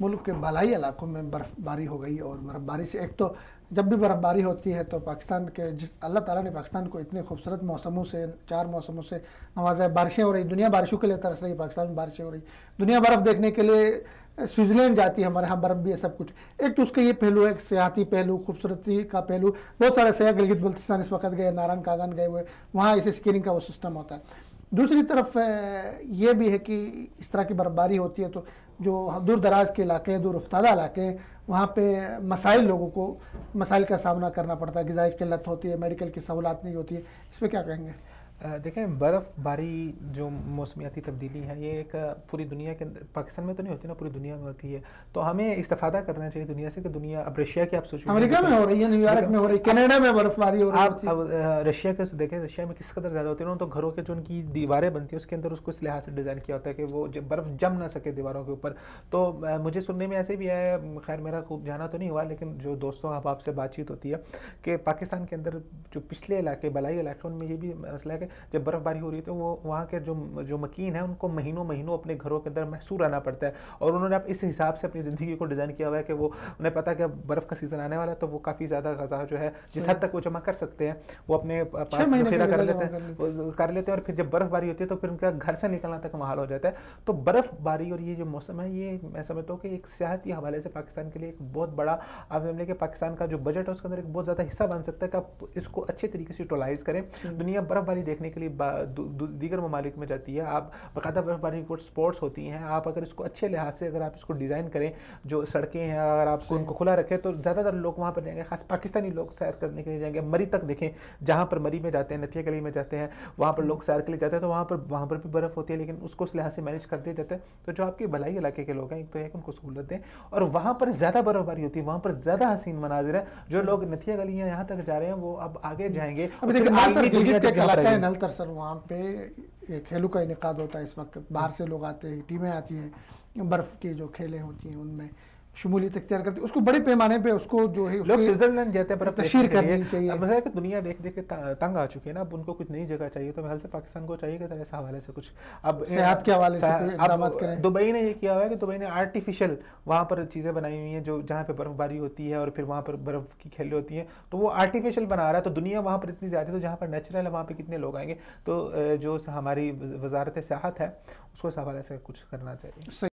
ملک کے بالائی علاقوں میں برف باری ہو گئی، اور برف باری سے ایک تو جب بھی برف باری ہوتی ہے تو پاکستان کے اللہ تعالیٰ نے پاکستان کو اتنے خوبصورت موسموں سے 4 موسموں سے نوازا ہے. بارشیں ہو رہی، دنیا بارشوں کے لیے ترس رہی ہے، پاکستان میں بارشیں ہو رہی، دنیا برف دیکھنے کے لیے سوئٹزرلینڈ جاتی ہے. ہمارے ہاں برف بھی ہے، سب کچھ. ایک تو اس کا یہ پہلو ہے، سیاحتی پہلو، خوبصورتی کا پہلو. بہت سارے سیاح گلگت بلتستان اس وقت گئے، ناران کاغان گئے ہوئے، وہاں اسے اسکیننگ کا وہ سسٹم ہوتا ہے. دوسری طرف یہ بھی ہے کہ اس طرح کی برف باری ہوتی ہے تو جو دور دراز کے علاقے ہیں، دور افتادہ علاقے ہیں، وہاں پہ مسائل، لوگوں کو مسائل کا سامنا کرنا پڑتا ہے. غذائی قلت ہوتی ہے، میڈیکل کی سہولات نہیں ہوتی ہے. اس پہ کیا کہیں گے؟ دیکھیں، برف باری جو موسمیاتی تبدیلی ہے، یہ ایک پوری دنیا کے پاکستان میں تو نہیں ہوتی نا، پوری دنیا میں ہوتی ہے. تو ہمیں استفادہ کرنا چاہیے دنیا سے، کہ دنیا اب رشیا کی آپ سوچیں، امریکہ میں ہو رہی ہے، نیو یارک میں ہو رہی ہے، کینیڈا میں برف باری ہو رہی ہے. اب رشیا کے دیکھیں، رشیا میں کس قدر زیادہ ہوتی ہے نا، تو گھروں کے جو ان کی دیواریں بنتی ہیں اس کے اندر اس کو اس لحاظ سے ڈیزائن کیا ہوتا ہے کہ وہ برف جم نہ سکے دیواروں کے اوپر. تو مجھے سننے میں ایسے بھی آیا، خیر میرا خوب جانا تو نہیں ہوا، لیکن جو دوستوں احباب سے بات چیت ہوتی ہے کہ پاکستان کے اندر جو پچھلے علاقے، بالائی علاقے، ان میں یہ بھی مسئلہ ہے کہ جب برف باری ہو رہی ہے تو وہ وہاں کے جو مکین ہیں ان کو مہینوں اپنے گھروں کے اندر محصور رہنا پڑتا ہے. اور انہوں نے اس حساب سے اپنی زندگی کو ڈیزائن کیا ہوا ہے کہ وہ انہیں پتہ کہ برف کا سیزن آنے والا ہے، تو وہ کافی زیادہ غذا جو ہے جس حد تک وہ جمع کر سکتے ہیں وہ اپنے پاس ذخیرہ کر لیتے ہیں. اور پھر جب برف باری ہوتی ہے تو پھر ان کا گھر سے نکلنا تک محال ہو جاتا ہے. تو برف باری اور یہ جو موسم ہے، یہ میں سمجھتا ہوں کہ ایک سیاحت کے حوالے سے پاکستان کے لیے ایک بہت بڑا، آپ سمجھ لیں کہ پاکستان کا جو بجٹ ہے اس کے اندر ایک بہت زیادہ حصہ بن سکتا ہے کہ آپ اس کو اچھے طریقے سے یوٹیلائز کریں. دنیا برف باری دیکھنے کے لیے دیگر ممالک میں جاتی ہے. آپ باقاعدہ برف باری کو سپورٹس ہوتی ہیں. آپ اگر اس کو اچھے لحاظ سے اگر آپ اس کو ڈیزائن کریں، جو سڑکیں ہیں اگر آپ کو ان کو کھلا رکھیں، تو زیادہ تر لوگ وہاں پر جائیں گے. خاص پاکستانی لوگ سیر کرنے کے لیے جائیں گے. مری تک دیکھیں، جہاں پر مری میں جاتے ہیں، نتھیا گلی میں جاتے ہیں، وہاں پر لوگ سیر کے لیے جاتے ہیں، تو وہاں پر بھی برف ہوتی ہے، لیکن اس کو اس لحاظ سے مینیج کر دیا جاتا ہے. تو جو آپ کے بھلائی علاقے کے لوگ ہیں، ایک تو ہے کہ ان کو سہولت دیں، اور وہاں پر زیادہ برف باری ہوتی ہے، وہاں پر زیادہ حسین مناظر ہے. جو لوگ نتھیا گلی ہیں یہاں تک جا رہے ہیں، وہ اب آگے جائیں گے. نل تر سر وہاں پہ کھیلوں کا انعقاد ہوتا ہے اس وقت. باہر سے لوگ آتے ہیں، ٹیمیں آتی ہیں، برف کی جو کھیلیں ہوتی ہیں ان میں شمولیت اختیار کرتی ہے. اس کو بڑے پیمانے پہ اس کو جو ہے لوگ سوئٹزرلینڈ جاتے ہیں برف تشہیر کرنی چاہیے. مسئلہ ہے کہ دنیا دیکھ کے تنگ آ چکی ہے نا، اب ان کو کچھ نئی جگہ چاہیے. تو میرے خیال سے پاکستان کو چاہیے کہ اس حوالے سے کچھ اب صحت کے حوالے سے اقدامات کریں. دبئی نے یہ کیا ہوا ہے کہ دبئی نے آرٹیفیشل وہاں پر چیزیں بنائی ہوئی ہیں، جو جہاں پہ برف باری ہوتی ہے اور پھر وہاں پر برف کی کھیلیں ہوتی ہیں، تو وہ آرٹیفیشل بنا رہا ہے. تو دنیا وہاں پر اتنی زیادہ ہے، تو جہاں پر نیچرل ہے وہاں پہ کتنے لوگ آئیں گے. تو جو ہماری وزارت سیاحت ہے اس کو اس حوالے سے کچھ کرنا چاہیے.